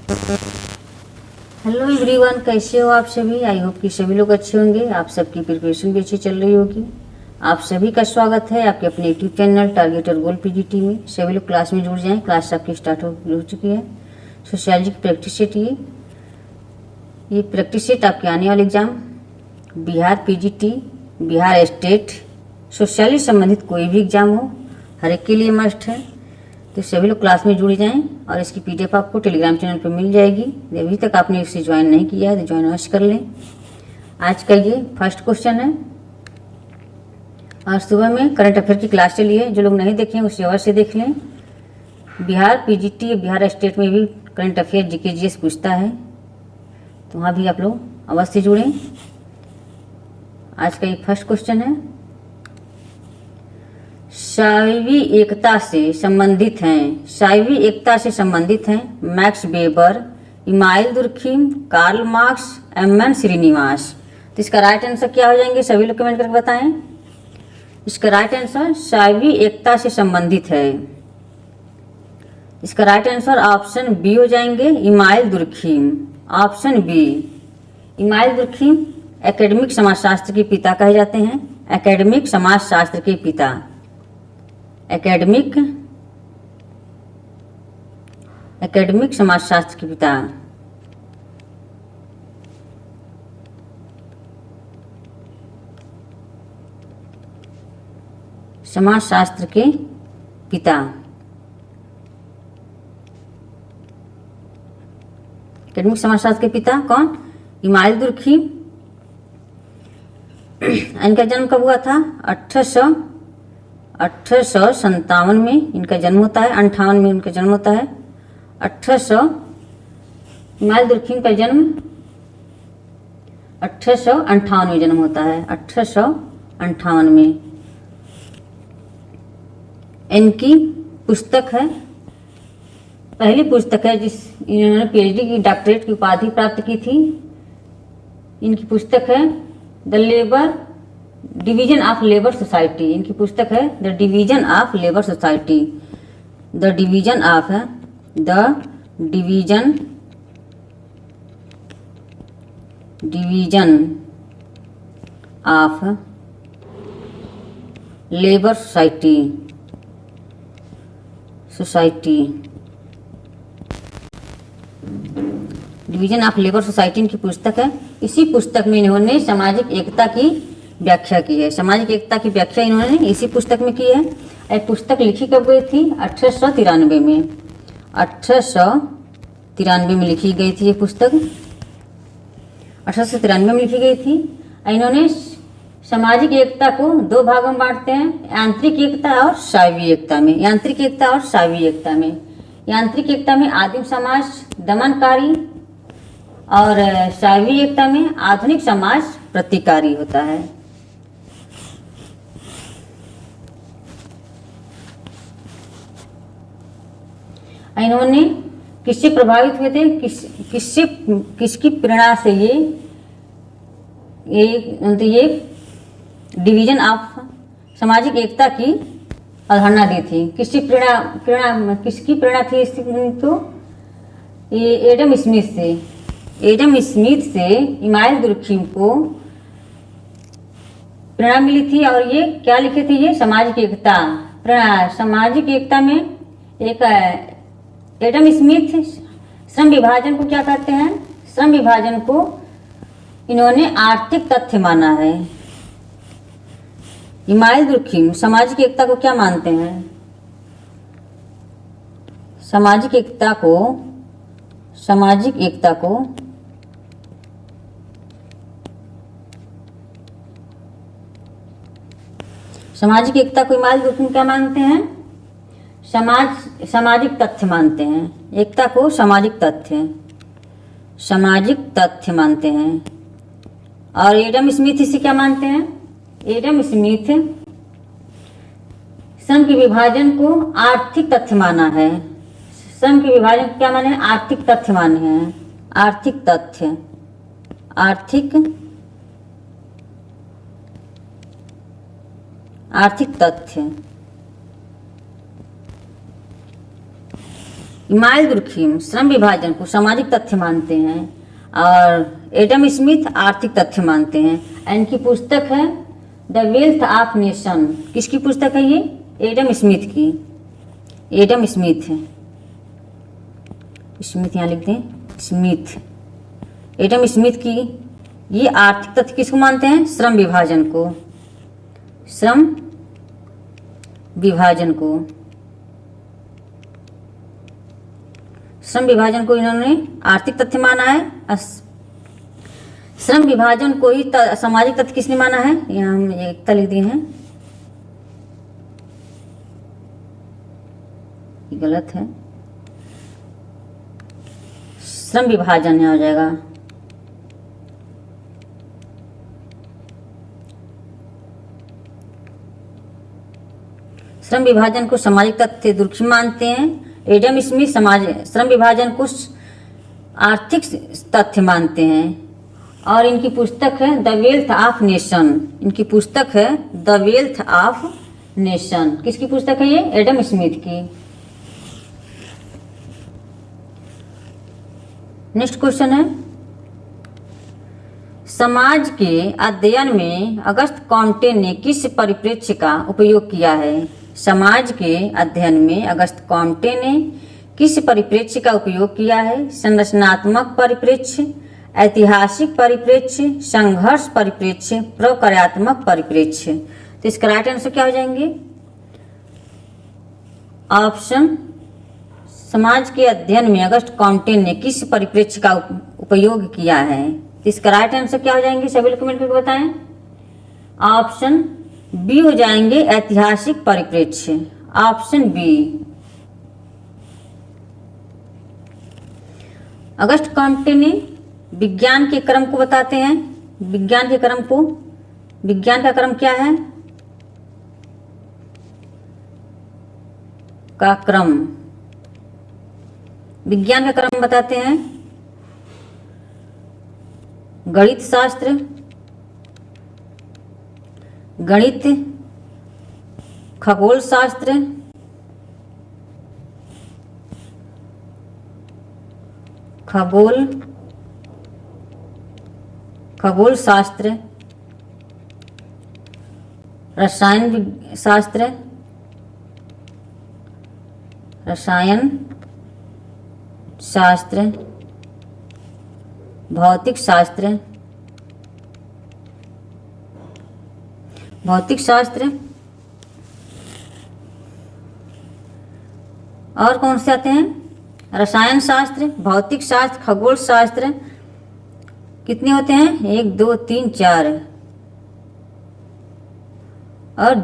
Hello everyone, कैसे हो आप सभी। आई होप कि सभी लोग अच्छे होंगे। आप सबकी प्रिपरेशन भी अच्छी चल रही होगी। आप सभी का स्वागत है आपके अपने यूट्यूब चैनल टारगेट और गोल पीजीटी में। सभी लोग क्लास में जुड़ जाएं। क्लास आपकी स्टार्ट हो चुकी है। सोशियोलॉजी की प्रैक्टिस सेट ये प्रैक्टिस सेट आपके आने वाले exam Bihar PGT, Bihar state, sociology संबंधित कोई भी एग्जाम हो, हर एक के लिए मस्ट है। तो सभी लोग क्लास में जुड़ जाएं और इसकी पीडीएफ आपको टेलीग्राम चैनल पर मिल जाएगी। अभी तक आपने इसे ज्वाइन नहीं किया है तो ज्वाइन अवश्य कर लें। आज का ये फर्स्ट क्वेश्चन है और सुबह में करंट अफेयर की क्लास चली है। जो लोग नहीं देखें उसे अवश्य देख लें। बिहार पीजीटी, बिहार स्टेट में भी करंट अफेयर जीके जीएस पूछता है, तो वहाँ भी आप लोग अवश्य जुड़ें। आज का ये फर्स्ट क्वेश्चन है, शायवी एकता से संबंधित हैं। शायवी एकता से संबंधित हैं Max Weber, Emile Durkheim, Karl Marx, M N. Srinivas. तो इसका राइट आंसर क्या हो जाएंगे, सभी लोग कमेंट करके बताएं। इसका राइट आंसर शायवी एकता से संबंधित है। इसका राइट आंसर ऑप्शन बी हो जाएंगे, Emile Durkheim. Option B, Emile Durkheim academic समाजशास्त्र के पिता कहे जाते हैं। एकेडमिक समाजशास्त्र के पिता, एकेडमिक समाजशास्त्र के पिता। समाजशास्त्र के पिता, एकेडमिक समाजशास्त्र के पिता कौन, इमाइल दुर्खिम। इनका जन्म कब हुआ था, 1857 में इनका जन्म होता है। 58 में इनका जन्म होता है। 1800 इमाइल दुर्खिम का जन्म 1858 में जन्म होता है। 1858 में इनकी पुस्तक है, पहली पुस्तक है जिस इन्होंने पीएचडी की डॉक्टरेट की उपाधि प्राप्त की थी। इनकी पुस्तक है the labour division of labour society. इनकी पुस्तक है the division of labour society. The division of labour society. Division of labour society इनकी पुस्तक है। इसी पुस्तक में इन्होंने सामाजिक एकता की व्याख्या की है। सामाजिक एकता की व्याख्या इन्होंने इसी पुस्तक में की है। यह पुस्तक लिखी कब गई थी, 1893 में। 1893 में लिखी गई थी ये पुस्तक। 1893 में लिखी गई थी। इन्होंने सामाजिक एकता को दो भागों में बांटते हैं, यांत्रिक एकता और शायवी एकता में। यांत्रिक एकता और शायवी एकता में। यांत्रिक एकता में आदिम समाज दमनकारी और शायवी एकता में आधुनिक समाज प्रतिकारी होता है। इन्होंने किससे प्रभावित हुए थे, किसकी प्रेरणा से ये डिवीजन ऑफ सामाजिक एकता की अवधारणा दी थी। किसकी प्रेरणा थी इसको, ये एडम स्मिथ से इमाइल दुर्खिम को प्रेरणा मिली थी। और ये क्या लिखे थे, ये सामाजिक एकता प्रेरणा। सामाजिक एकता में एक एडम स्मिथ श्रम विभाजन को क्या कहते हैं, श्रम विभाजन को इन्होंने आर्थिक तथ्य माना है। इमाइल दुर्खिम सामाजिक एकता को क्या मानते हैं, सामाजिक एकता को इमाइल दुर्खिम क्या मानते हैं, सामाजिक तथ्य मानते हैं। एकता को सामाजिक तथ्य मानते हैं। और एडम स्मिथ इसे क्या मानते हैं, एडम स्मिथ श्रम के विभाजन को आर्थिक तथ्य माना है। श्रम के विभाजन को क्या माने हैं, आर्थिक तथ्य माने हैं। आर्थिक तथ्य इमाइल दुर्खीम श्रम विभाजन को सामाजिक तथ्य मानते हैं और एडम स्मिथ आर्थिक तथ्य मानते हैं। इनकी पुस्तक है द वेल्थ ऑफ नेशन। किसकी पुस्तक है ये? एडम स्मिथ की। एडम स्मिथ है, स्मिथ यहाँ लिख दें, स्मिथ, एडम स्मिथ की। ये आर्थिक तथ्य किसको मानते हैं? श्रम विभाजन को, श्रम विभाजन को, श्रम विभाजन को इन्होंने आर्थिक तथ्य माना है। श्रम विभाजन को ही सामाजिक तथ्य किसने माना है? यहाँ हम एकता लिख दिए हैं, ये गलत है, श्रम विभाजन यहाँ हो जाएगा। श्रम विभाजन को सामाजिक तथ्य दुर्खीम मानते हैं। एडम स्मिथ श्रम विभाजन को आर्थिक तथ्य मानते हैं और इनकी पुस्तक है द वेल्थ ऑफ नेशन। इनकी पुस्तक है द वेल्थ ऑफ नेशन। किसकी पुस्तक है ये? एडम स्मिथ की। नेक्स्ट क्वेश्चन है, समाज के अध्ययन में अगस्त कॉम्टे ने किस परिप्रेक्ष्य का उपयोग किया है? समाज के अध्ययन में अगस्त कॉम्टे ने किस परिप्रेक्ष्य का उपयोग किया है? संरचनात्मक परिप्रेक्ष्य, ऐतिहासिक परिप्रेक्ष्य, संघर्ष परिप्रेक्ष्य, प्रक्रियात्मक परिप्रेक्ष्य। तो इसका राइट आंसर क्या हो जाएंगे? ऑप्शन, समाज के अध्ययन में अगस्त कॉम्टे ने किस परिप्रेक्ष्य का उपयोग किया है। तो इसका राइट आंसर क्या हो जाएंगे? सभी लोग कमेंट करके बताएं। ऑप्शन बी हो जाएंगे, ऐतिहासिक परिप्रेक्ष्य। Option B. अगस्त कॉम्टे ने विज्ञान के क्रम को बताते हैं। विज्ञान के क्रम को, विज्ञान का क्रम क्या है? का क्रम, विज्ञान का क्रम बताते हैं। गणित शास्त्र, गणित, खगोल शास्त्र, खगोल शास्त्र, रसायन शास्त्र, रसायन शास्त्र, भौतिक शास्त्र, भौतिक शास्त्र और कौन से आते हैं? रसायन शास्त्र, भौतिक शास्त्र, खगोल शास्त्र। कितने होते हैं? 1 2 3 4। और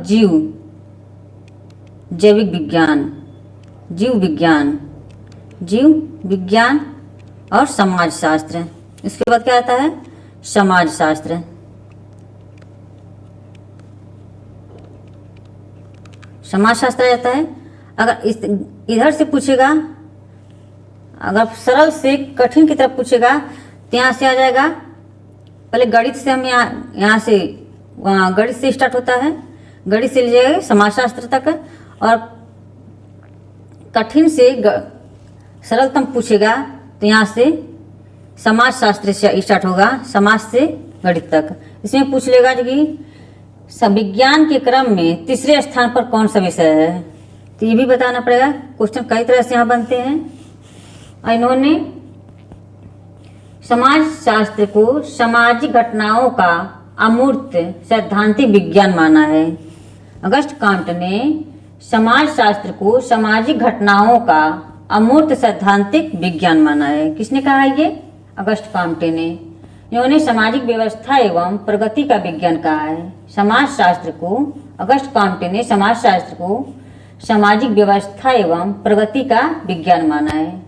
जैविक विज्ञान, जीव विज्ञान, जीव विज्ञान और समाज शास्त्र। इसके बाद क्या आता है? समाज शास्त्र। समाज शास्त्र आता है। अगर इधर से पूछेगा, अगर सरल से कठिन की तरफ पूछेगा तो यहाँ से आ जाएगा। पहले गणित से हम यहाँ से गणित से स्टार्ट होता है, गणित से ले जाएगा समाजशास्त्र तक, और कठिन से सरलतम पूछेगा तो यहाँ से समाजशास्त्र से स्टार्ट होगा, समाज से गणित तक। इसमें पूछ लेगा कि विज्ञान के क्रम में तीसरे स्थान पर कौन सा विषय है, तो ये भी बताना पड़ेगा। क्वेश्चन कई तरह से यहाँ बनते हैं। इन्होंने समाज शास्त्र को सामाजिक घटनाओं का अमूर्त सैद्धांतिक विज्ञान माना है। अगस्त कॉम्टे ने समाज शास्त्र को सामाजिक घटनाओं का अमूर्त सैद्धांतिक विज्ञान माना है। किसने कहा है ये? अगस्त कॉम्टे ने। इन्होंने सामाजिक व्यवस्था एवं प्रगति का विज्ञान कहा है। समाज शास्त्र को, अगस्त कॉम्टे ने समाज शास्त्र को सामाजिक व्यवस्था एवं प्रगति का विज्ञान माना है।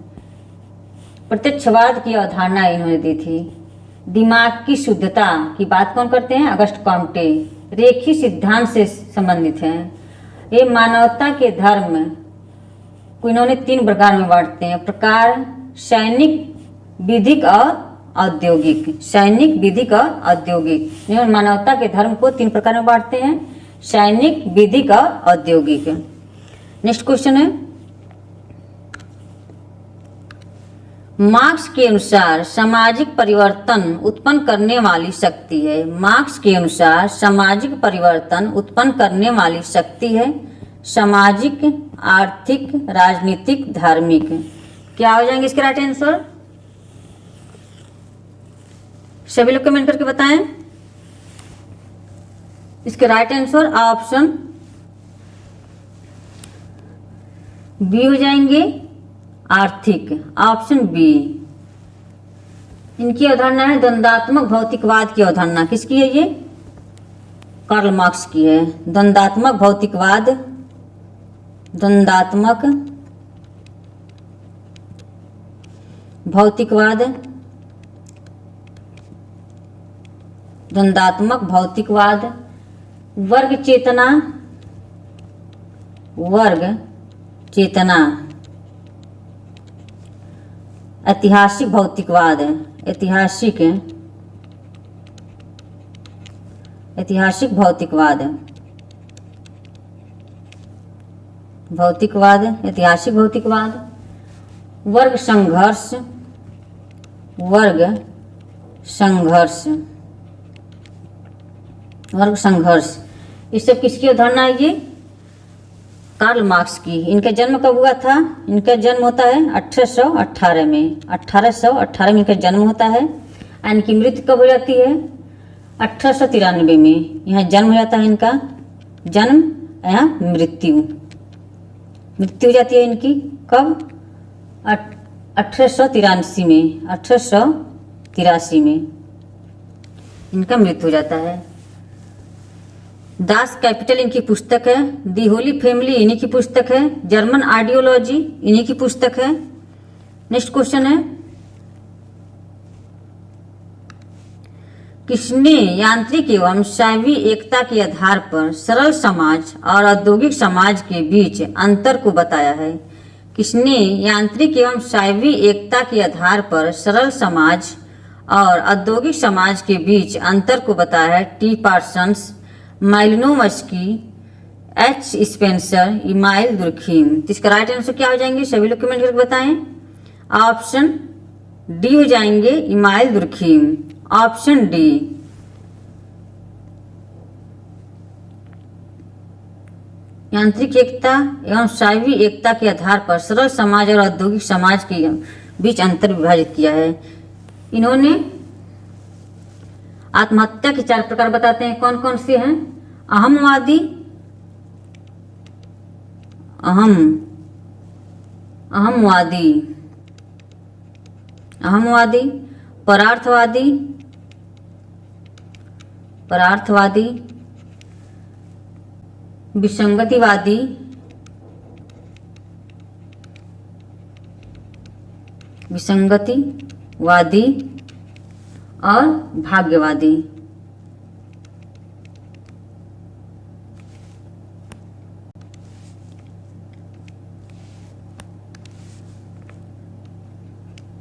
प्रत्यक्षवाद की अवधारणा इन्होंने दी थी। दिमाग की शुद्धता की बात कौन करते हैं? अगस्त कॉम्टे। रेखी सिद्धांत से संबंधित हैं। ये मानवता के धर्म को इन्होंने 3 प्रकार में बांटते हैं। प्रकार सैनिक, विधिक और औद्योगिक। सैनिक, विधिक और औद्योगिक। इन्होंने मानवता के धर्म को 3 प्रकार में बांटते हैं, सैनिक, विधिक और औद्योगिक। नेक्स्ट क्वेश्चन है, मार्क्स के अनुसार सामाजिक परिवर्तन उत्पन्न करने वाली शक्ति है। मार्क्स के अनुसार सामाजिक परिवर्तन उत्पन्न करने वाली शक्ति है सामाजिक, आर्थिक, राजनीतिक, धार्मिक। क्या हो जाएंगे इसके राइट आंसर? सभी लोग कमेंट करके बताएं। इसके राइट आंसर ऑप्शन बी हो जाएंगे, आर्थिक। Option B. इनकी अवधारणा है द्वंद्वात्मक भौतिकवाद की अवधारणा। किसकी है ये? कार्ल मार्क्स की है। द्वंद्वात्मक भौतिकवाद, द्वंद्वात्मक भौतिकवाद, द्वंद्वात्मक भौतिकवाद, वर्ग चेतना, वर्ग चेतना, ऐतिहासिक भौतिकवाद है, ऐतिहासिक भौतिकवाद है, भौतिकवाद, ऐतिहासिक भौतिकवाद, वर्ग संघर्ष, वर्ग संघर्ष, वर्ग संघर्ष। ये सब किसकी अवधारणा है? ये कार्ल मार्क्स की। इनका जन्म कब हुआ था? इनका जन्म होता है 1818 में। 1818 में इनका जन्म होता है। इनकी मृत्यु कब हो जाती है? 1893 में। यहाँ जन्म हो जाता है इनका, जन्म, यहाँ मृत्यु, मृत्यु हो जाती है इनकी कब? 1883 में। 1883 में इनका मृत्यु हो जाता है। दास कैपिटल इनकी पुस्तक है। दी होली फैमिली इन्हीं की पुस्तक है। जर्मन आइडियोलॉजी इन्हीं की पुस्तक है। नेक्स्ट क्वेश्चन है, किसने यांत्रिक एवं शैवी एकता के आधार पर सरल समाज और औद्योगिक समाज के बीच अंतर को बताया है? किसने यांत्रिक एवं शैवी एकता के आधार पर सरल समाज और औद्योगिक समाज के बीच अंतर को बताया है? T Parsons, Malinowski, H Spencer, Emile Durkheim. तो इसका राइट आंसर क्या हो जाएंगे? सभी लोग कमेंट करके बताएं। ऑप्शन डी हो जाएंगे, इमाइल दुर्खीम। Option D. यांत्रिक एकता एवं शैवी एकता के आधार पर सरल समाज और औद्योगिक समाज के बीच अंतर विभाजित किया है। इन्होंने आत्महत्या के 4 प्रकार बताते हैं। कौन कौन से हैं? अहमवादी, अहमवादी, अहमवादी, परार्थवादी, परार्थवादी, विसंगतिवादी, विसंगतिवादी और भाग्यवादी।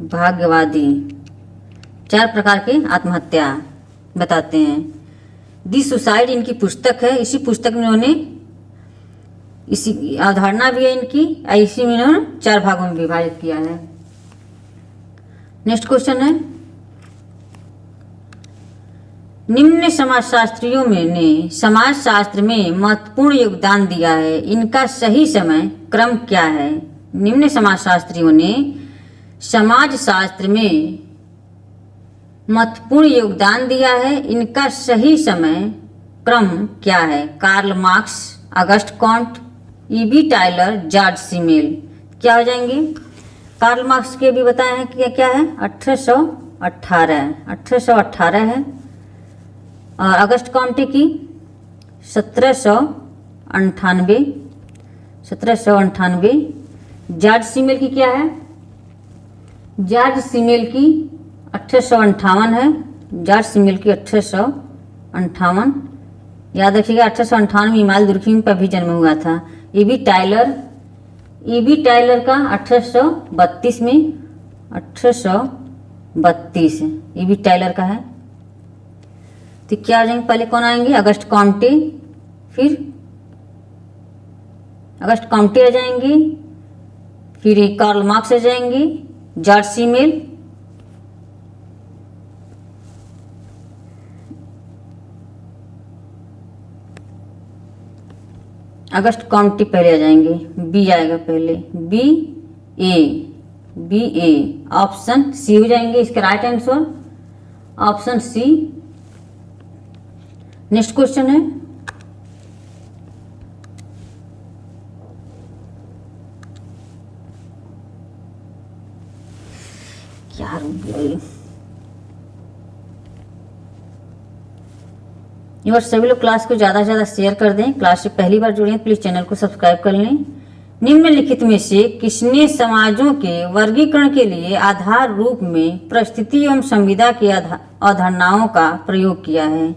भाग्यवादी 4 प्रकार के आत्महत्या बताते हैं। दी सुसाइड इनकी पुस्तक है। इसी पुस्तक में उन्होंने, इसी अवधारणा भी है इनकी, इसी में इन्होंने 4 भागों में विभाजित किया है। नेक्स्ट क्वेश्चन है, निम्न समाजशास्त्रियों में ने समाजशास्त्र में महत्वपूर्ण योगदान दिया है, इनका सही समय क्रम क्या है? निम्न समाजशास्त्रियों ने समाजशास्त्र में महत्वपूर्ण योगदान दिया है, इनका सही समय क्रम क्या है? Karl Marx, Auguste Comte, E B Tylor, George Simmel. क्या हो जाएंगे? कार्ल मार्क्स के भी बताए हैं कि क्या है? 1818 है। और अगस्ट कॉन्टे की 1798। जॉर्ज सिमेल की क्या है? जॉर्ज सिमेल की 1858 है। जॉर्ज सिमेल की 1858। याद रखिएगा 1858 में इमाइल दुर्खीम पर भी जन्म हुआ था। ईबी टाइलर का 1832 में, 1832 ईबी टाइलर का है। तो क्या आ जाएंगे? पहले कौन आएंगे? अगस्ट कॉम्टे, फिर अगस्ट कॉम्टे आ जाएंगे, फिर कार्ल मार्क्स आ जाएंगे, जर्सी मेल, अगस्त काउंटी पहले आ जाएंगे, बी आएगा पहले, बी ए ऑप्शन सी हो जाएंगे इसका right answer, option C. Next question है क्या और सभी लोग क्लास को ज़्यादा से ज़्यादा शेयर कर दें। क्लास से पहली बार जुड़े हैं प्लीज़ चैनल को सब्सक्राइब कर लें। निम्नलिखित में से किसने समाजों के वर्गीकरण के लिए आधार रूप में परिस्थिति एवं संविदा की अवधारणाओं का प्रयोग किया है?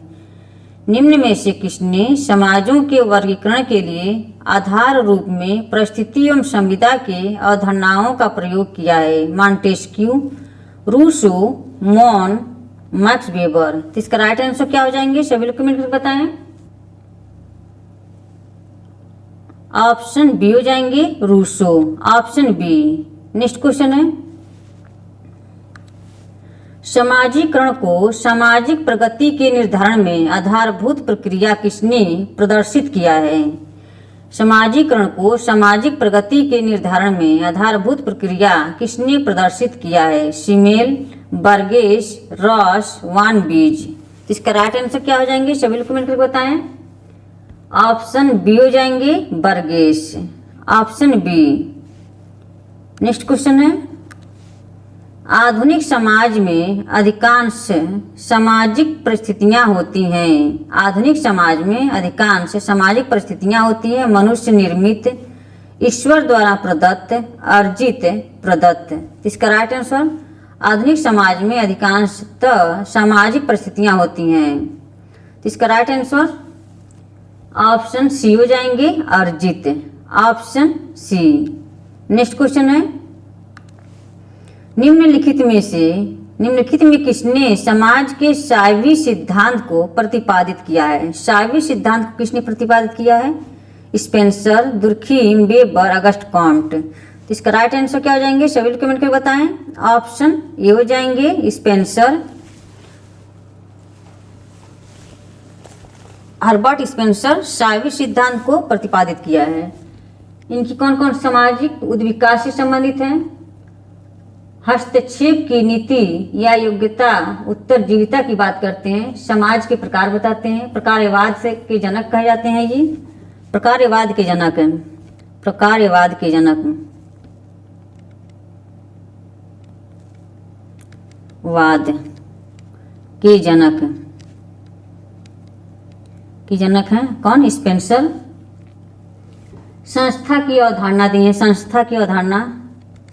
निम्न में से किसने समाजों के वर्गीकरण के लिए आधार रूप में परिस्थिति एवं संविदा के अवधारणाओं का प्रयोग किया है? मॉन्टेस्क्यू, रूसो, मॉन, मैक्स वेबर। तो इसका राइट आंसर क्या हो जाएंगे? सभी लोग कमेंट करके बताएं। ऑप्शन बी हो जाएंगे Rousseau, option B. Next question है समाजीकरण को सामाजिक प्रगति के निर्धारण में आधारभूत प्रक्रिया किसने प्रदर्शित किया है? समाजीकरण को सामाजिक प्रगति के निर्धारण में आधारभूत प्रक्रिया किसने प्रदर्शित किया है? सीमेल, बर्गेस, रॉस, वान बीज। इसका राइट आंसर क्या हो जाएंगे? सभी लोग कमेंट करके बताएं। ऑप्शन बी हो जाएंगे Burgess, option B. Next question है आधुनिक समाज में अधिकांश सामाजिक परिस्थितियां होती हैं। आधुनिक समाज में अधिकांश सामाजिक परिस्थितियां होती हैं मनुष्य निर्मित, ईश्वर द्वारा प्रदत्त, अर्जित, प्रदत्त। इसका राइट आंसर आधुनिक समाज में अधिकांशतः सामाजिक परिस्थितियां होती हैं। इसका राइट आंसर ऑप्शन सी हो जाएंगे अर्जित, ऑप्शन सी। नेक्स्ट क्वेश्चन है निम्नलिखित में किसने समाज के साइवी सिद्धांत को प्रतिपादित किया है? साइवी सिद्धांत को किसने प्रतिपादित किया है? Spencer, Durkheim, weber, August Comte. तो इसका राइट आंसर क्या हो जाएंगे? सभी लोग कमेंट करके बताएं। ऑप्शन ए हो जाएंगे स्पेंसर, हर्बर्ट स्पेंसर साइवी सिद्धांत को प्रतिपादित किया है। इनकी कौन कौन सामाजिक उद्विकास से संबंधित हैं? हस्तक्षेप की नीति या योग्यता, उत्तरजीविता की बात करते हैं, समाज के प्रकार बताते हैं, प्रकारवाद से के जनक कहे जाते हैं। ये प्रकारवाद के जनक हैं, प्रकारवाद के जनक, वाद के जनक हैं कौन? स्पेंसर। संस्था की अवधारणा दी है, संस्था की अवधारणा,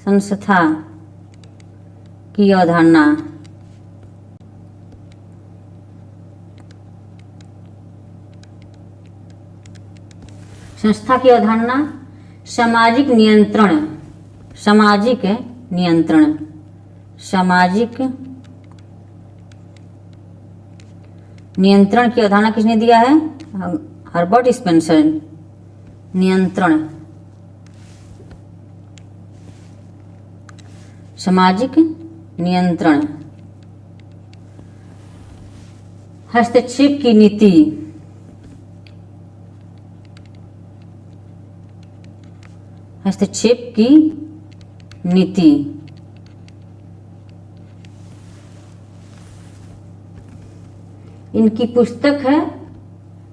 संस्था की अवधारणा, संस्था की अवधारणा सामाजिक नियंत्रण, सामाजिक नियंत्रण, सामाजिक नियंत्रण की अवधारणा किसने दिया है? Herbert Spencer. नियंत्रण, सामाजिक नियंत्रण। हस्तक्षेप की नीति, हस्तक्षेप की नीति। इनकी पुस्तक है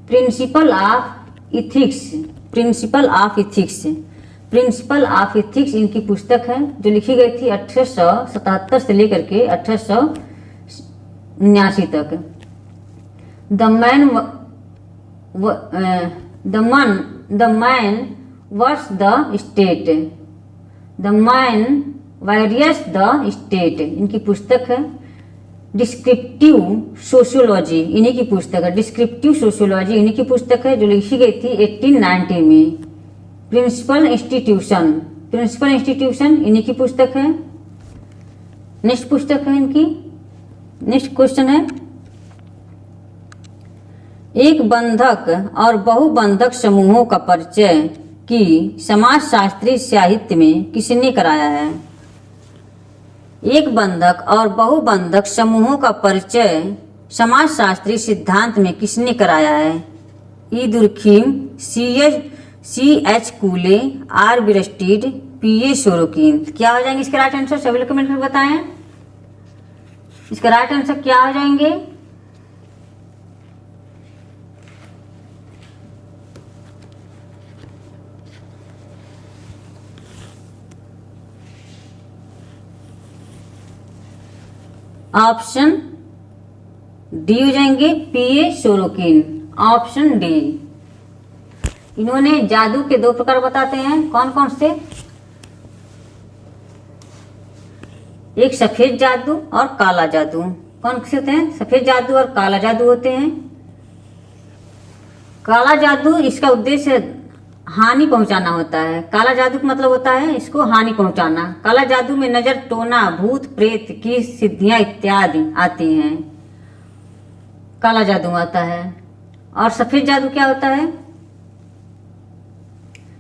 principle of ethics, principle of ethics, principle of ethics इनकी पुस्तक है जो लिखी गई थी 1877 से लेकर के 1879 तक। The man versus the state, the man versus the state इनकी पुस्तक है। डिस्क्रिप्टिव सोशियोलॉजी इन्हीं की पुस्तक है, डिस्क्रिप्टिव सोशियोलॉजी इन्हीं की पुस्तक है जो लिखी गई थी 1890 में। प्रिंसिपल इंस्टीट्यूशन, प्रिंसिपल इंस्टीट्यूशन इन्हीं की पुस्तक है। नेक्स्ट पुस्तक है इनकी। नेक्स्ट क्वेश्चन है एक बंधक और बहुबंधक समूहों का परिचय की समाजशास्त्री साहित्य में किसने कराया है? एक बंधक और बहुबंधक समूहों का परिचय समाजशास्त्री सिद्धांत में किसने कराया है? E Durkheim, C H Cooley, R Bierstedt, P A Sorokin. क्या हो जाएंगे इसके राइट आंसर? सभी लोग कमेंट करके बताएं इसका राइट आंसर क्या हो जाएंगे। ऑप्शन डी हो जाएंगे, P A Sorokin, option D. इन्होंने जादू के दो प्रकार बताते हैं, कौन कौन से? एक सफेद जादू और काला जादू। कौन से होते हैं? सफेद जादू और काला जादू होते हैं। काला जादू इसका उद्देश्य हानि पहुंचाना होता है। काला जादू का मतलब होता है इसको हानि पहुंचाना। काला जादू में नजर, टोना, भूत प्रेत की सिद्धियां इत्यादि आती हैं, काला जादू आता है। और सफेद जादू क्या होता है?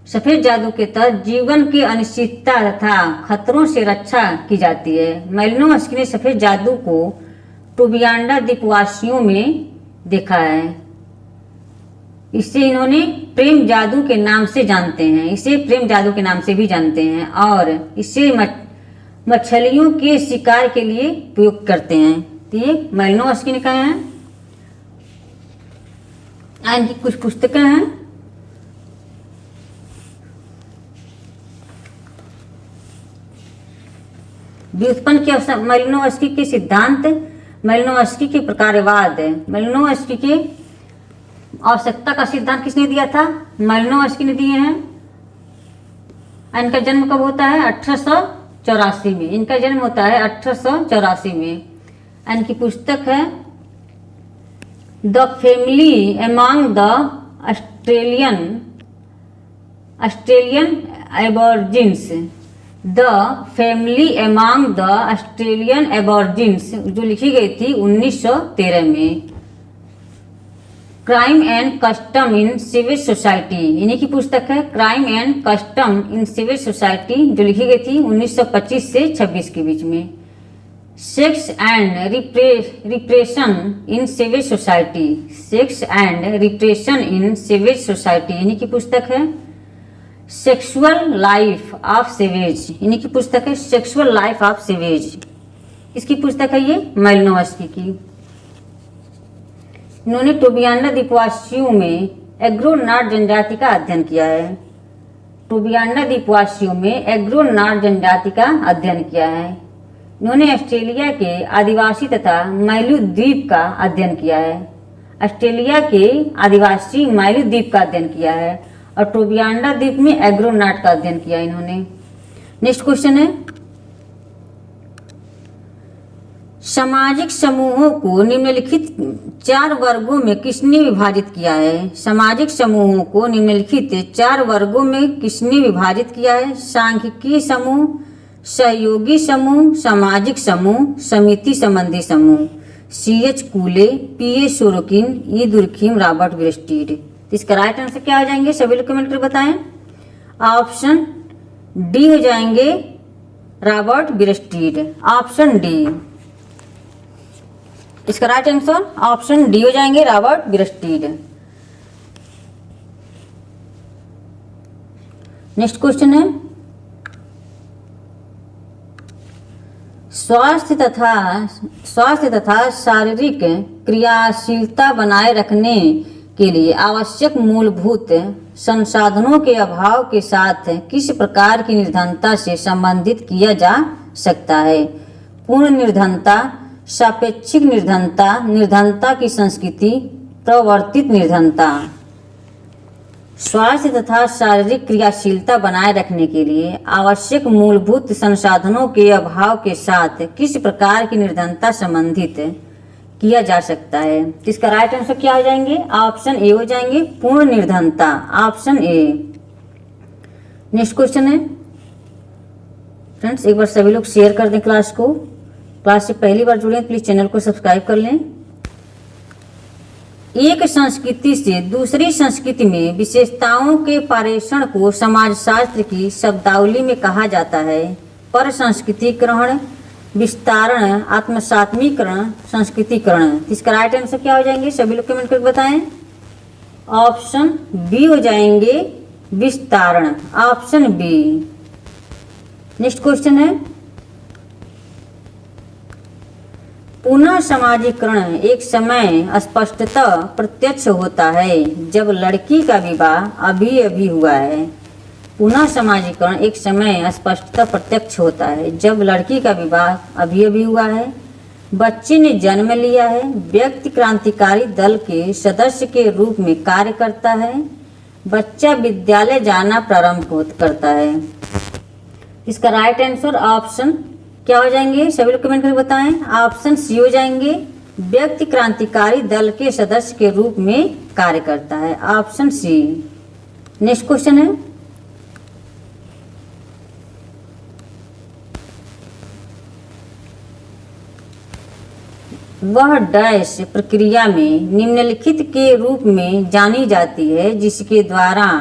सफेद जादू के तहत जीवन की अनिश्चितता तथा खतरों से रक्षा की जाती है। मैलिनोवस्की ने सफेद जादू को टोबियाना द्वीपवासियों में देखा है। इसे इन्होंने प्रेम जादू के नाम से जानते हैं, इसे प्रेम जादू के नाम से भी जानते हैं, और इसे मछलियों के शिकार के लिए उपयोग करते हैं। तो ये मैलिनोवस्की ने कहा है। इनकी कुछ पुस्तकें हैं। व्युत्पन्न के मैलिनोवस्की के सिद्धांत, मैलिनोवस्की के प्रकारवाद। मैलिनोवस्की के आवश्यकता का सिद्धांत किसने दिया था? मैलिनोवस्की ने दिए हैं। इनका जन्म कब होता है? 1884 में। इनका जन्म होता है 1884 में। इनकी पुस्तक है the family among the Australian aborigines, the family among the Australian aborigines, जो लिखी गई थी 1913 में। Crime and custom in civil society, इन्हीं की पुस्तक है crime and custom in civil society, जो लिखी गई थी 1925 से 26 के बीच में। Sex and repression in civil society, sex and repression in civil society, इन्हीं की पुस्तक है सेक्सुअल लाइफ ऑफ सेवेज, इन्हीं की पुस्तक है सेक्सुअल लाइफ ऑफ सेवेज। इसकी पुस्तक है ये मैलिनोवस्की की। इन्होंने टोबियाना द्वीपवासियों में एग्रोनाट जनजाति का अध्ययन किया है। टोबियाना द्वीपवासियों में एग्रोनाट जनजाति का अध्ययन किया है। इन्होंने ऑस्ट्रेलिया के आदिवासी तथा मैलू द्वीप का अध्ययन किया है। ऑस्ट्रेलिया के आदिवासी मैलू द्वीप का अध्ययन किया है और टोबियाना द्वीप में एग्रोनाट का अध्ययन किया इन्होंने। नेक्स्ट क्वेश्चन है, सामाजिक समूहों को निम्नलिखित 4 वर्गों में किसने विभाजित किया है? सामाजिक समूहों को निम्नलिखित 4 वर्गों में किसने विभाजित किया है? सांख्यिकीय समूह, सहयोगी समूह, सामाजिक समूह, समिति संबंधी समूह। CH कूले, PA सोरोकिन, ई दुर्खीम, रॉबर्ट बिरस्टीड। इसका राइट आंसर क्या हो जाएंगे? सभी लोग कमेंट कर बताएं। ऑप्शन डी हो जाएंगे, रॉबर्ट बिरस्टीड, ऑप्शन डी। इसका राइट आंसर ऑप्शन डी हो जाएंगे, रॉबर्ट बिरस्टीड। नेक्स्ट क्वेश्चन है, स्वास्थ्य तथा शारीरिक क्रियाशीलता बनाए रखने के लिए आवश्यक मूलभूत संसाधनों के अभाव के साथ किस प्रकार की निर्धनता से संबंधित किया जा सकता है? पूर्ण निर्धनता, सापेक्षिक निर्धनता, निर्धनता की संस्कृति, प्रवर्तित निर्धनता। स्वास्थ्य तथा शारीरिक क्रियाशीलता बनाए रखने के लिए आवश्यक मूलभूत संसाधनों के अभाव के साथ किस प्रकार की निर्धनता संबंधित किया जा सकता है? इसका राइट आंसर क्या हो जाएंगे? ऑप्शन ए हो जाएंगे, पूर्ण निर्धनता, ऑप्शन ए। नेक्स्ट क्वेश्चन है, फ्रेंड्स एक बार सभी लोग शेयर कर दें क्लास को। क्लास से पहली बार जुड़े प्लीज चैनल को सब्सक्राइब कर लें। एक संस्कृति से दूसरी संस्कृति में विशेषताओं के पारेषण को समाजशास्त्र की शब्दावली में कहा जाता है पर संस्कृतिकरण, विस्तारण, आत्मसात्मीकरण, संस्कृतिकरण। इसका राइट आंसर क्या हो जाएंगे, सभी लोग कमेंट करके बताएं। ऑप्शन बी हो जाएंगे विस्तारण, ऑप्शन बी। नेक्स्ट क्वेश्चन है, पुनः समाजीकरण एक समय स्पष्टतः प्रत्यक्ष होता है जब लड़की का विवाह अभी अभी हुआ है। पुनः समाजीकरण एक समय स्पष्टतः प्रत्यक्ष होता है जब लड़की का विवाह अभी अभी हुआ है। बच्चे ने जन्म लिया है, व्यक्ति क्रांतिकारी दल के सदस्य के रूप में कार्य करता है, बच्चा विद्यालय जाना प्रारंभ करता है। इसका राइट आंसर ऑप्शन क्या हो जाएंगे, सभी लोग कमेंट करके बताएं। ऑप्शन सी हो जाएंगे, व्यक्ति क्रांतिकारी दल के सदस्य के रूप में कार्य करता है, ऑप्शन सी। नेक्स्ट क्वेश्चन है, वह डैश प्रक्रिया में निम्नलिखित के रूप में जानी जाती है जिसके द्वारा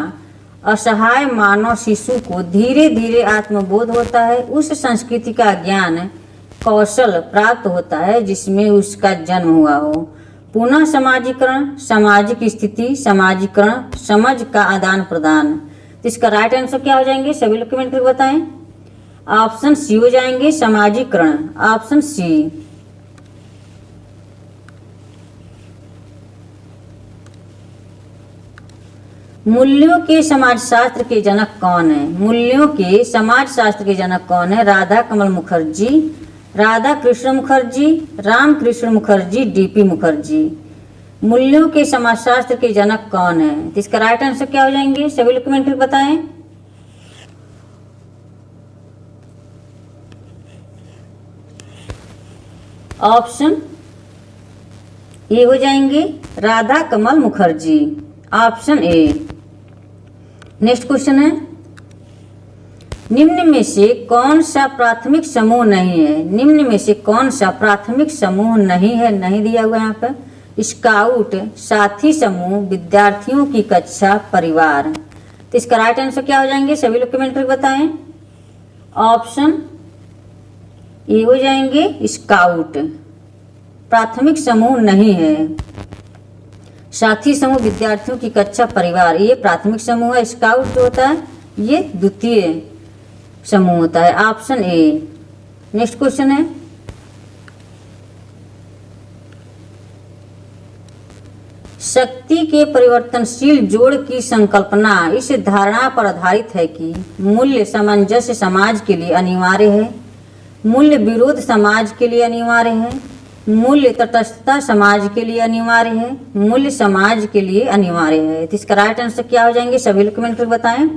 असहाय मानव शिशु को धीरे धीरे आत्मबोध होता है, उस संस्कृति का ज्ञान कौशल प्राप्त होता है जिसमें उसका जन्म हुआ हो। पुनः समाजीकरण, सामाजिक स्थिति, समाजीकरण, समझ का आदान प्रदान। तो इसका राइट आंसर क्या हो जाएंगे, सभी लोग कमेंट करके बताएं। ऑप्शन सी हो जाएंगे समाजीकरण, ऑप्शन सी। मूल्यों के समाजशास्त्र के जनक कौन है, मूल्यों के समाजशास्त्र के जनक कौन है। राधा कमल मुखर्जी, राधा कृष्ण मुखर्जी, राम कृष्ण मुखर्जी, डीपी मुखर्जी। मूल्यों के समाजशास्त्र के जनक कौन है, तो इसका राइट आंसर क्या हो जाएंगे, सभी लोग कमेंट करके बताएं। ऑप्शन ए हो जाएंगे Radha Kamal Mukherjee, option A. Next question है, निम्न में से कौन सा प्राथमिक समूह नहीं है, निम्न में से कौन सा प्राथमिक समूह नहीं है, नहीं दिया हुआ यहाँ पर। स्काउट, साथी समूह, विद्यार्थियों की कक्षा, परिवार। तो इसका राइट आंसर क्या हो जाएंगे, सभी लोग कमेंट करके बताएं। ऑप्शन ए हो जाएंगे स्काउट, प्राथमिक समूह नहीं है। साथी समूह, विद्यार्थियों की कक्षा, परिवार, ये प्राथमिक समूह है। स्काउट जो होता है ये द्वितीय समूह होता है, ऑप्शन ए। नेक्स्ट क्वेश्चन है, शक्ति के परिवर्तनशील जोड़ की संकल्पना इस धारणा पर आधारित है कि मूल्य सामंजस्य समाज के लिए अनिवार्य है, मूल्य विरोध समाज के लिए अनिवार्य है, मूल्य तटस्थता समाज के लिए अनिवार्य है, मूल्य समाज के लिए अनिवार्य है। तो इसका राइट आंसर क्या हो जाएंगे, सभी लोग कमेंट करके बताएं।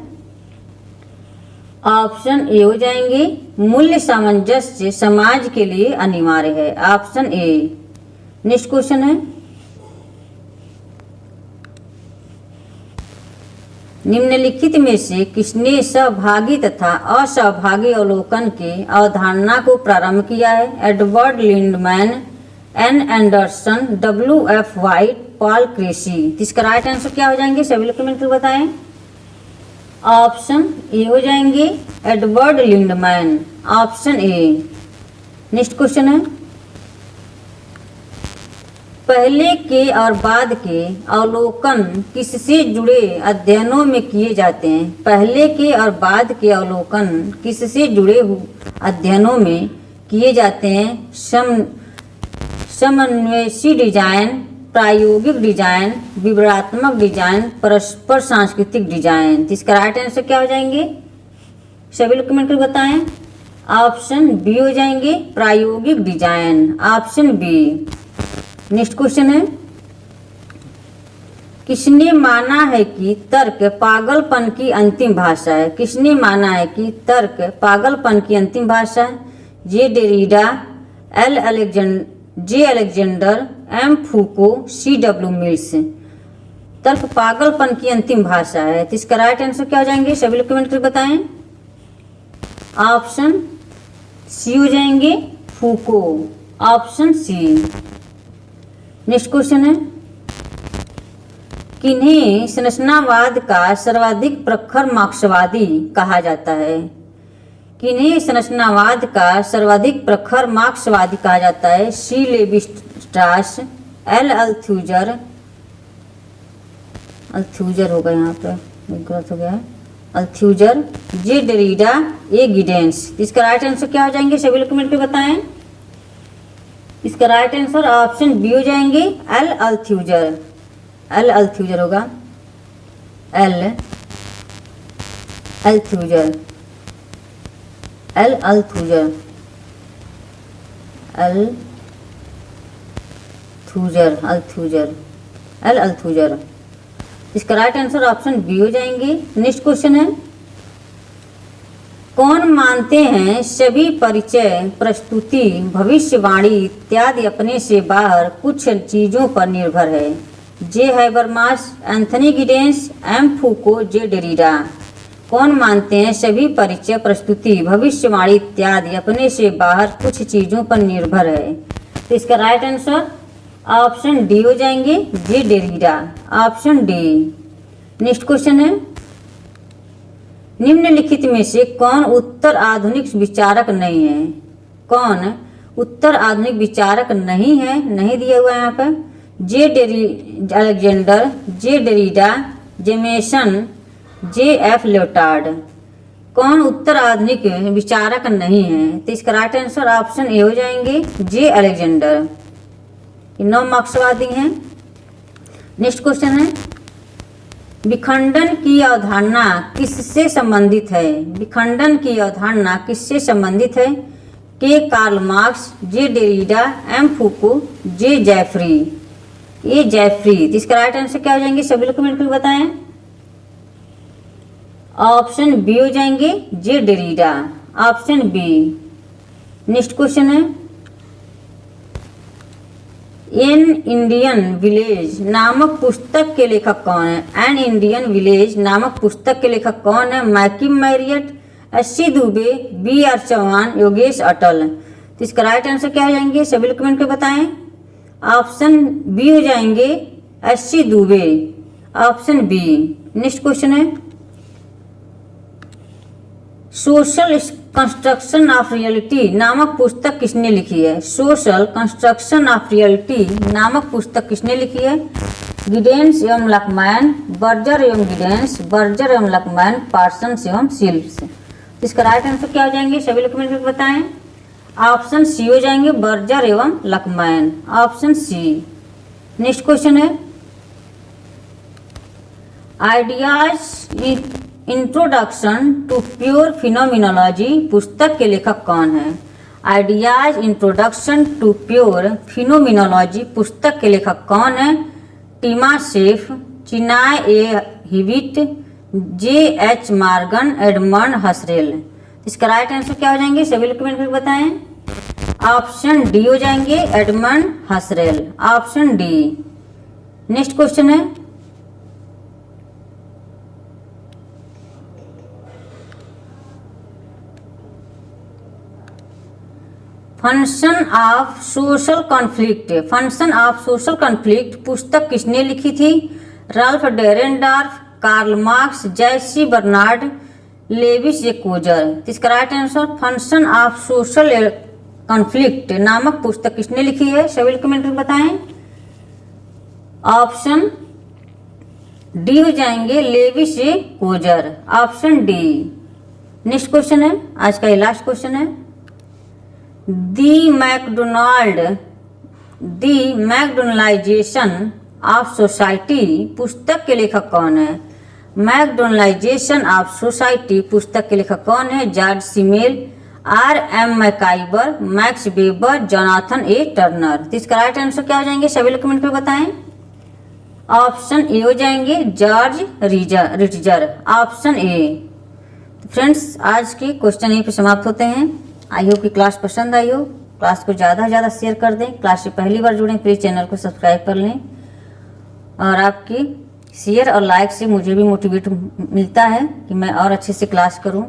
ऑप्शन ए हो जाएंगे मूल्य सामंजस्य समाज के लिए अनिवार्य है, ऑप्शन ए। नेक्स्ट क्वेश्चन है, निम्नलिखित में से किसने सहभागी तथा असहभागी अवलोकन के अवधारणा को प्रारंभ किया है। Edward Lindeman, N Anderson, W F. White, Paul Cressey. इसका राइट आंसर क्या हो जाएंगे, सभी लोग कमेंट करके बताएं। ऑप्शन ए हो जाएंगे Edward Lindeman, option A. Next question है, पहले के और बाद के अवलोकन किससे जुड़े अध्ययनों में किए जाते हैं। पहले के और बाद के अवलोकन किससे जुड़े अध्ययनों में किए जाते हैं। समन्वयी डिजाइन, प्रायोगिक डिजाइन, विवरणात्मक डिजाइन, परस्पर सांस्कृतिक डिजाइन। इसका राइट आंसर क्या हो जाएंगे, सभी लोग कमेंट करके बताएं। ऑप्शन बी हो जाएंगे प्रायोगिक design, option B. Next question है, किसने माना है कि तर्क पागलपन की अंतिम भाषा है। किसने माना है कि तर्क पागलपन की अंतिम भाषा है। जे डेरिडा, जे अलेक्जेंडर, एम फूको, C.W. मिल्स। तर्क पागलपन की अंतिम भाषा है, तो इसका राइट आंसर क्या हो जाएंगे, सभी लोग कमेंट करके बताएं। ऑप्शन सी हो जाएंगे फूको, ऑप्शन सी। नेक्स्ट क्वेश्चन है, किन्हें संरचनावाद का सर्वाधिक प्रखर मार्क्सवादी कहा जाता है। किन्हें संरचनावाद का सर्वाधिक प्रखर मार्क्सवादी कहा जाता है? सी लेवी-स्ट्रास, एल अल्थूजर, अल्थूजर होगा यहाँ पे, गलत हो गया है, अल्थूजर, जे डेरिडा, ए गिडेंस। इसका राइट आंसर क्या हो जाएंगे? सभी लोग कमेंट पे बताएं। इसका राइट आंसर ऑप्शन बी हो जाएंगे, एल अल्थूजर। एल अल्थूजर होगा, एल अल्थूजर, एल अल्थूजर, एल थूजर, अल्थूजर, एल अल्थूजर। इसका राइट आंसर ऑप्शन बी हो जाएंगे। नेक्स्ट क्वेश्चन है, कौन मानते हैं सभी परिचय, प्रस्तुति, भविष्यवाणी इत्यादि अपने से बाहर कुछ चीजों पर निर्भर है? जे हैबरमास, एंथनी गिडेंस, एम फूको, जे डेरिडा। कौन मानते हैं सभी परिचय, प्रस्तुति, भविष्यवाणी इत्यादि अपने से बाहर कुछ चीजों पर निर्भर है? तो इसका राइट आंसर ऑप्शन डी हो जाएंगे, J Derrida, option D. Next question है, निम्नलिखित में से कौन उत्तर आधुनिक विचारक नहीं है? कौन उत्तर आधुनिक विचारक नहीं है? नहीं दिया हुआ है यहाँ पर। जे अलेक्जेंडर, जे डेरिडा, जेमेसन, जे एफ लियोटार्ड। कौन उत्तर आधुनिक विचारक नहीं है? तो इसका राइट आंसर ऑप्शन ए हो जाएंगे, जे अलेक्जेंडर। 9 मार्क्सवादी हैं। नेक्स्ट क्वेश्चन है, विखंडन की अवधारणा किससे संबंधित है? विखंडन की अवधारणा किससे संबंधित है? के कार्ल मार्क्स, जे डेरिडा, एम फूको, जे जेफरी, ए जेफरी। तो इसका राइट आंसर क्या हो जाएंगे? सभी लोग कमेंट करके बताएं। ऑप्शन बी हो जाएंगे, J Derrida, option B. Next question है, एन इंडियन विलेज नामक पुस्तक के लेखक कौन है? एन इंडियन विलेज नामक पुस्तक के लेखक कौन है? McKim Marriott, S C. Dube, B R. Chauhan, Yogesh Atal. तो इसका राइट आंसर क्या हो जाएंगे? सभी लोग कमेंट करके बताएं। ऑप्शन बी हो जाएंगे, S C. Dube, option B. Next question है, सोशल कंस्ट्रक्शन ऑफ रियलिटी नामक पुस्तक किसने लिखी है? सोशल कंस्ट्रक्शन ऑफ रियलिटी नामक पुस्तक किसने लिखी है? गिडेंस एवं लकमैन, बर्जर एवं गिडेंस, बर्जर एवं लकमैन, पार्सन्स एवं सिल्स। इसका राइट आंसर क्या हो जाएंगे? सभी लोग कमेंट करके बताएं। ऑप्शन सी हो जाएंगे, बर्जर एवं Luckmann, option C. Next question है, ideas introduction to pure phenomenology पुस्तक के लेखक कौन है? Ideas introduction to pure phenomenology पुस्तक के लेखक कौन है? Timasheff, Chinoy A Hewitt, J H Morgan, Edmund Husserl. इसका राइट आंसर क्या हो जाएंगे? सभी लोग कमेंट करके बताएं। ऑप्शन डी हो जाएंगे, Edmund Husserl, option D. Next question है, function of social conflict, function of social conflict पुस्तक किसने लिखी थी? Ralf Dahrendorf, Karl Marx, Jessie Bernard, Lewis Coser. इसका right answer function of social conflict नामक पुस्तक किसने लिखी है? सभी कमेंट में बताएं। ऑप्शन डी हो जाएंगे, Lewis Coser, option D. Next question है, आज का ये लास्ट क्वेश्चन है, दी मैकडोनलाइजेशन ऑफ सोसाइटी पुस्तक के लेखक कौन है? मैकडोनलाइजेशन ऑफ सोसाइटी पुस्तक के लेखक कौन है? George Simmel, R.M. MacIver, Max Weber, Jonathan A Turner. तो इसका राइट आंसर क्या हो जाएंगे? सभी लोग कमेंट में बताएं। ऑप्शन ए हो जाएंगे, जॉर्ज रिटजर, ऑप्शन ए। फ्रेंड्स, आज के क्वेश्चन यहीं पे समाप्त होते हैं। आई होप कि क्लास पसंद आई हो। क्लास को ज़्यादा से ज़्यादा शेयर कर दें। क्लास से पहली बार जुड़ें, प्लीज़ चैनल को सब्सक्राइब कर लें। और आपकी शेयर और लाइक से मुझे भी मोटिवेट मिलता है कि मैं और अच्छे से क्लास करूं।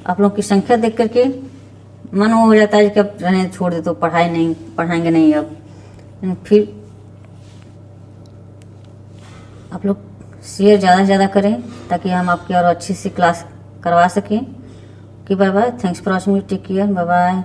आप लोगों की संख्या देख करके मन हो जाता है कि अब रहने छोड़ दे, तो पढ़ाएंगे नहीं अब। फिर आप लोग शेयर ज़्यादा से ज़्यादा करें ताकि हम आपकी और अच्छे से क्लास करवा सकें। Bye bye, thanks for watching, take care, bye bye.